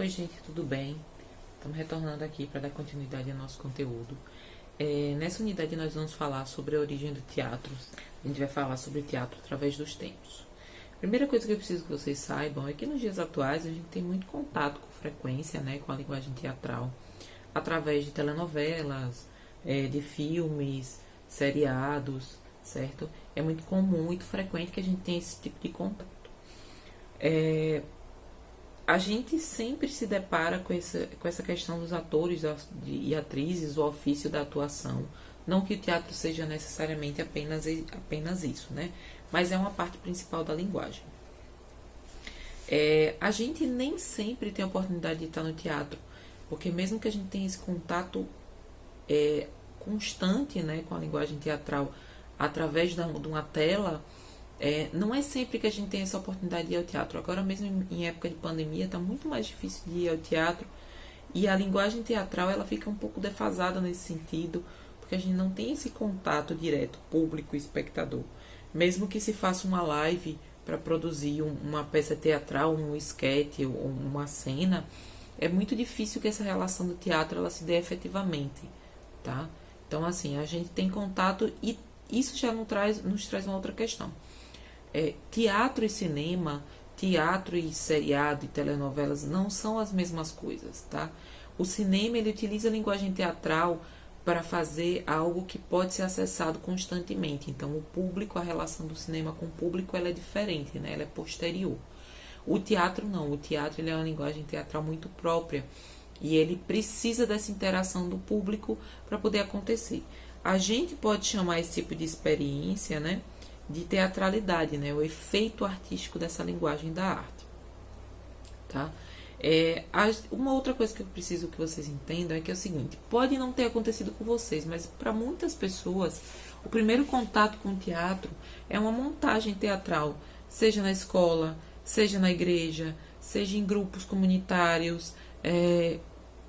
Oi, gente, tudo bem? Estamos retornando aqui para dar continuidade ao nosso conteúdo. Nessa unidade nós vamos falar sobre a origem do teatro. A gente vai falar sobre o teatro através dos tempos. A primeira coisa que eu preciso que vocês saibam é que nos dias atuais a gente tem muito contato com frequência, né, com a linguagem teatral, através de telenovelas, de filmes, seriados, certo? É muito comum, muito frequente que a gente tenha esse tipo de contato. A gente sempre se depara com essa questão dos atores e atrizes, o ofício da atuação. Não que o teatro seja necessariamente apenas isso, né? Mas é uma parte principal da linguagem. A gente nem sempre tem a oportunidade de estar no teatro, porque mesmo que a gente tenha esse contato constante, né, com a linguagem teatral através de uma tela, não é sempre que a gente tem essa oportunidade de ir ao teatro. Agora mesmo em época de pandemia está muito mais difícil de ir ao teatro e a linguagem teatral ela fica um pouco defasada nesse sentido, porque a gente não tem esse contato direto, público e espectador. Mesmo que se faça uma live para produzir uma peça teatral, um esquete ou uma cena, é muito difícil que essa relação do teatro ela se dê efetivamente, tá? Então assim, a gente tem contato e isso já nos traz uma outra questão. Teatro e cinema, teatro e seriado e telenovelas não são as mesmas coisas, tá? O cinema ele utiliza a linguagem teatral para fazer algo que pode ser acessado constantemente. Então, o público, a relação do cinema com o público, ela é diferente, né? Ela é posterior. O teatro não. O teatro ele é uma linguagem teatral muito própria e ele precisa dessa interação do público para poder acontecer. A gente pode chamar esse tipo de experiência, né, de teatralidade, né, o efeito artístico dessa linguagem da arte, tá? Uma outra coisa que eu preciso que vocês entendam é que é o seguinte: pode não ter acontecido com vocês, mas para muitas pessoas o primeiro contato com o teatro é uma montagem teatral, seja na escola, seja na igreja, seja em grupos comunitários.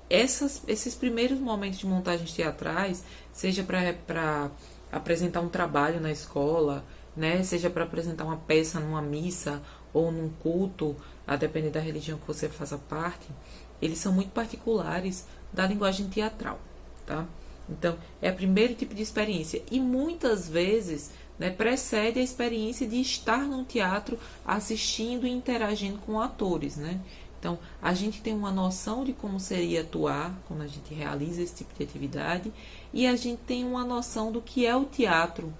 Esses primeiros momentos de montagens teatrais, seja para apresentar um trabalho na escola, né, seja para apresentar uma peça numa missa ou num culto, a depender da religião que você faça parte, eles são muito particulares da linguagem teatral, tá? Então, é o primeiro tipo de experiência e muitas vezes, né, precede a experiência de estar num teatro assistindo e interagindo com atores, né? Então, a gente tem uma noção de como seria atuar quando a gente realiza esse tipo de atividade e a gente tem uma noção do que é o teatro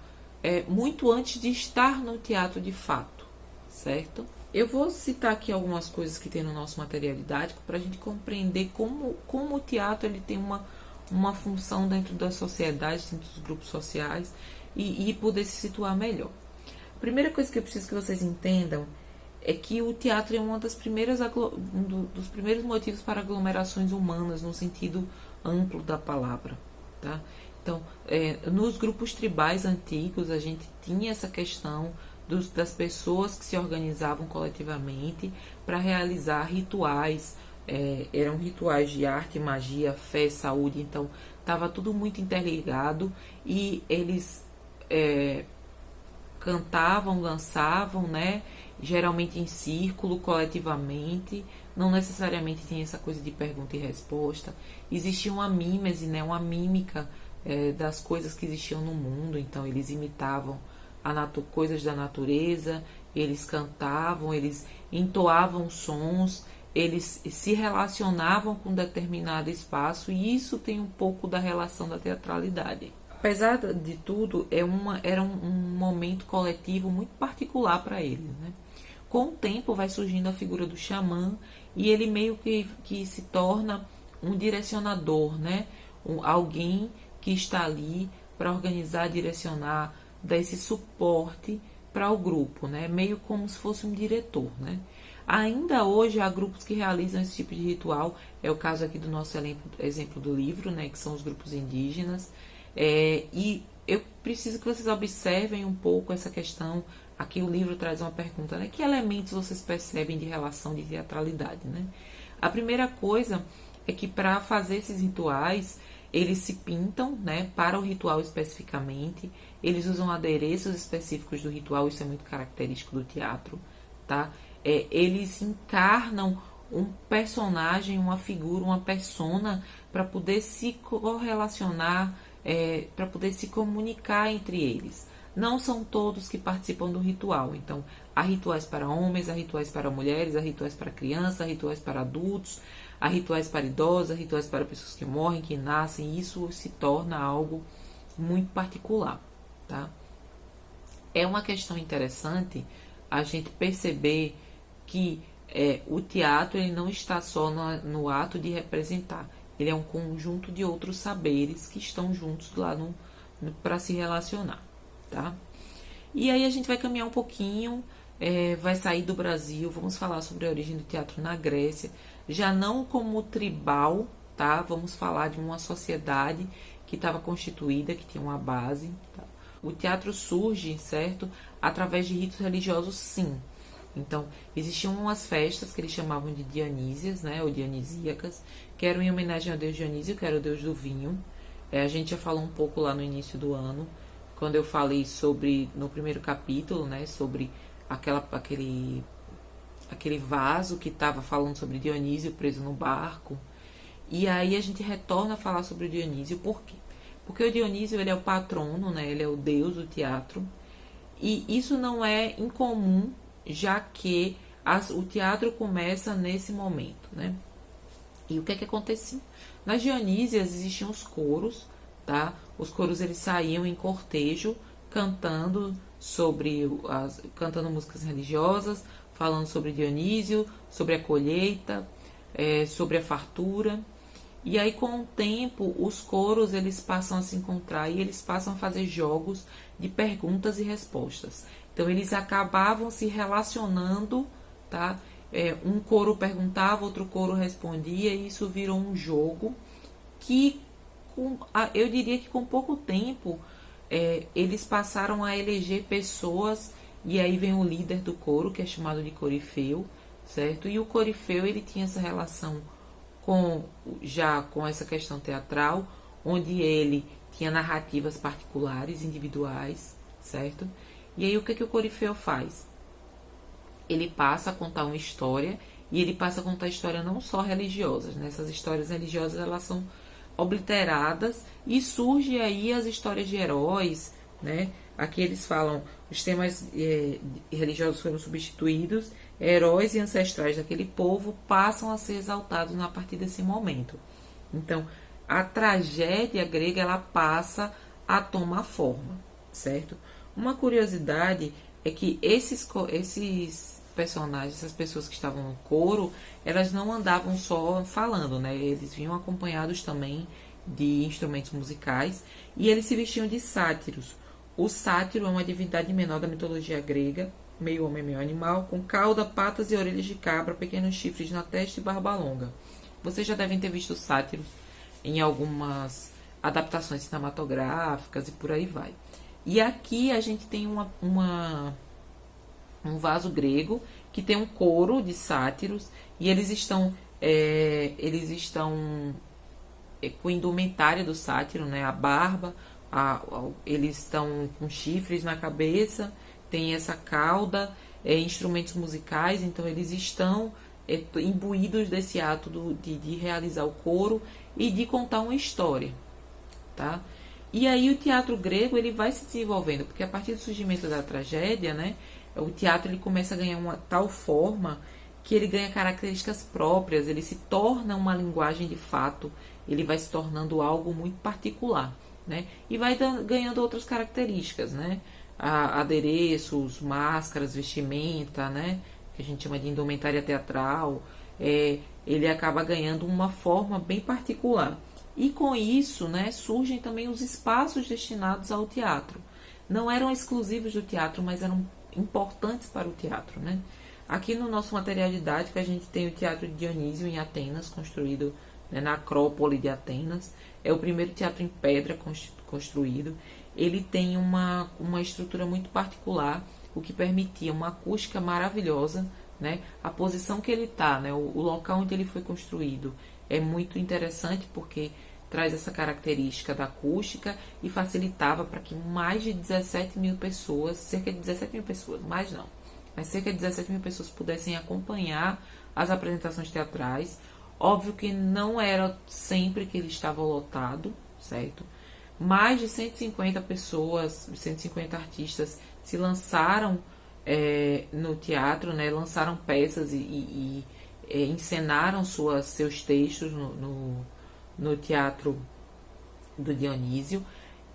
muito antes de estar no teatro de fato, certo? Eu vou citar aqui algumas coisas que tem no nosso material didático para a gente compreender como o teatro ele tem uma função dentro da sociedade, dentro dos grupos sociais e poder se situar melhor. A primeira coisa que eu preciso que vocês entendam é que o teatro é dos primeiros motivos para aglomerações humanas no sentido amplo da palavra, tá? Então, nos grupos tribais antigos, a gente tinha essa questão das pessoas que se organizavam coletivamente para realizar rituais, eram rituais de arte, magia, fé, saúde, então estava tudo muito interligado e eles cantavam, dançavam, né? Geralmente em círculo, coletivamente, não necessariamente tinha essa coisa de pergunta e resposta. Existia uma mímese, né? Uma mímica das coisas que existiam no mundo, então eles imitavam coisas da natureza, eles cantavam, eles entoavam sons, eles se relacionavam com determinado espaço e isso tem um pouco da relação da teatralidade. Apesar de tudo, era um momento coletivo muito particular para eles, né? Com o tempo vai surgindo a figura do xamã e ele meio que se torna um direcionador, né? Alguém que está ali para organizar, direcionar, dar esse suporte para o grupo, né? Meio como se fosse um diretor, né? Ainda hoje há grupos que realizam esse tipo de ritual, é o caso aqui do nosso exemplo do livro, né? Que são os grupos indígenas. E eu preciso que vocês observem um pouco essa questão. Aqui o livro traz uma pergunta, né? Que elementos vocês percebem de relação de teatralidade, né? A primeira coisa é que para fazer esses rituais, eles se pintam, né? Para o ritual especificamente, eles usam adereços específicos do ritual, isso é muito característico do teatro, tá? Eles encarnam um personagem, uma figura, uma persona para poder se correlacionar, para poder se comunicar entre eles. Não são todos que participam do ritual. Então, há rituais para homens, há rituais para mulheres, há rituais para crianças, há rituais para adultos, há rituais para idosos, há rituais para pessoas que morrem, que nascem. Isso se torna algo muito particular, tá? É uma questão interessante a gente perceber que o teatro ele não está só no ato de representar. Ele é um conjunto de outros saberes que estão juntos lá para se relacionar, tá? E aí a gente vai caminhar um pouquinho, vai sair do Brasil, vamos falar sobre a origem do teatro na Grécia, já não como tribal, tá? Vamos falar de uma sociedade que estava constituída, que tinha uma base, tá? O teatro surge, certo? Através de ritos religiosos, sim. Então, existiam umas festas que eles chamavam de Dionísias, né? Ou dionisíacas, que eram em homenagem ao deus Dionísio, que era o deus do vinho. A gente já falou um pouco lá no início do ano, quando eu falei sobre, no primeiro capítulo, né? Sobre aquele vaso que estava falando sobre Dionísio preso no barco. E aí a gente retorna a falar sobre o Dionísio, por quê? Porque o Dionísio ele é o patrono, né? Ele é o deus do teatro. E isso não é incomum, já que o teatro começa nesse momento, né? E o que é que acontecia? Nas Dionísias existiam os coros, tá? Os coros eles saíam em cortejo, cantando cantando músicas religiosas, falando sobre Dionísio, sobre a colheita, sobre a fartura. E aí, com o tempo, os coros eles passam a se encontrar e eles passam a fazer jogos de perguntas e respostas. Então, eles acabavam se relacionando, tá? Um coro perguntava, outro coro respondia, e isso virou um jogo que, eu diria que com pouco tempo, eles passaram a eleger pessoas, e aí vem o líder do coro, que é chamado de corifeu, certo? E o corifeu, ele tinha essa relação com essa questão teatral, onde ele tinha narrativas particulares, individuais, certo? E aí o que o corifeu faz? Ele passa a contar uma história, e ele passa a contar história não só religiosas, né? Essas histórias religiosas elas são obliteradas e surge aí as histórias de heróis, né? Aqui eles falam, os temas religiosos foram substituídos, heróis e ancestrais daquele povo passam a ser exaltados a partir desse momento. Então, a tragédia grega ela passa a tomar forma, certo? Uma curiosidade é que esses personagens, essas pessoas que estavam no coro, elas não andavam só falando, né? Eles vinham acompanhados também de instrumentos musicais e eles se vestiam de sátiros. O sátiro é uma divindade menor da mitologia grega, meio homem, meio animal, com cauda, patas e orelhas de cabra, pequenos chifres na testa e barba longa. Vocês já devem ter visto o sátiro em algumas adaptações cinematográficas e por aí vai. E aqui a gente tem um vaso grego que tem um coro de sátiros e eles estão com indumentária do sátiro, né? A barba, eles estão com chifres na cabeça, tem essa cauda, instrumentos musicais, então eles estão imbuídos desse ato de realizar o coro e de contar uma história, tá? E aí o teatro grego ele vai se desenvolvendo, porque a partir do surgimento da tragédia, né, o teatro ele começa a ganhar uma tal forma que ele ganha características próprias, ele se torna uma linguagem de fato, ele vai se tornando algo muito particular, né, e vai ganhando outras características, né, adereços, máscaras, vestimenta, né, que a gente chama de indumentária teatral, ele acaba ganhando uma forma bem particular. E com isso, né, surgem também os espaços destinados ao teatro. Não eram exclusivos do teatro, mas eram importantes para o teatro, né? Aqui no nosso material didático a gente tem o Teatro de Dionísio em Atenas, construído, né, na Acrópole de Atenas. É o primeiro teatro em pedra construído. Ele tem uma estrutura muito particular, o que permitia uma acústica maravilhosa, né? A posição que ele está, né, o local onde ele foi construído é muito interessante porque traz essa característica da acústica e facilitava para que mais de 17 mil pessoas, cerca de 17 mil pessoas, mais não, mas cerca de 17 mil pessoas pudessem acompanhar as apresentações teatrais. Óbvio que não era sempre que ele estava lotado, certo? Mais de 150 pessoas, 150 artistas se lançaram no teatro, né? Lançaram peças e encenaram seus textos no teatro do Dionísio.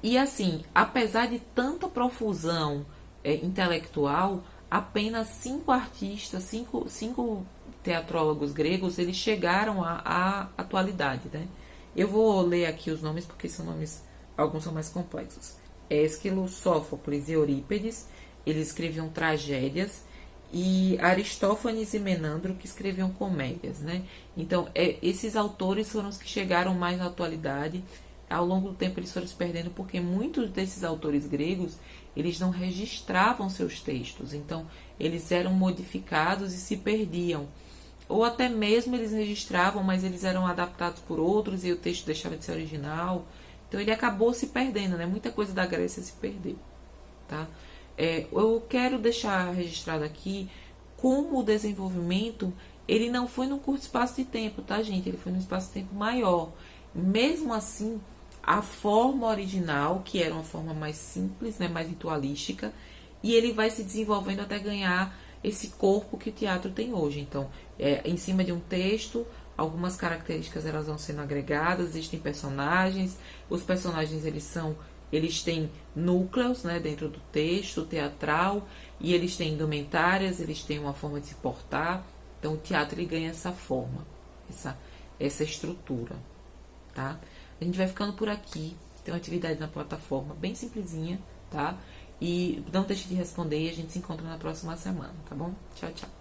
E assim, apesar de tanta profusão intelectual, apenas 5 artistas, cinco teatrólogos gregos, eles chegaram à atualidade, né? Eu vou ler aqui os nomes porque são nomes, alguns são mais complexos. Ésquilo, Sófocles e Eurípides, eles escreviam tragédias, e Aristófanes e Menandro, que escreviam comédias, né? Então, esses autores foram os que chegaram mais à atualidade. Ao longo do tempo eles foram se perdendo porque muitos desses autores gregos, eles não registravam seus textos, então eles eram modificados e se perdiam. Ou até mesmo eles registravam, mas eles eram adaptados por outros e o texto deixava de ser original. Então ele acabou se perdendo, né? Muita coisa da Grécia se perdeu, tá? Eu quero deixar registrado aqui como o desenvolvimento, ele não foi num curto espaço de tempo, tá, gente? Ele foi num espaço de tempo maior. Mesmo assim, a forma original, que era uma forma mais simples, né, mais ritualística, e ele vai se desenvolvendo até ganhar esse corpo que o teatro tem hoje. Então, em cima de um texto, algumas características elas vão sendo agregadas, existem personagens, os personagens eles têm núcleos, né, dentro do texto teatral, e eles têm indumentárias, eles têm uma forma de se portar. Então o teatro ele ganha essa forma, essa estrutura, tá? A gente vai ficando por aqui. Tem uma atividade na plataforma bem simplesinha, tá? E não deixe de responder e a gente se encontra na próxima semana, tá bom? Tchau, tchau.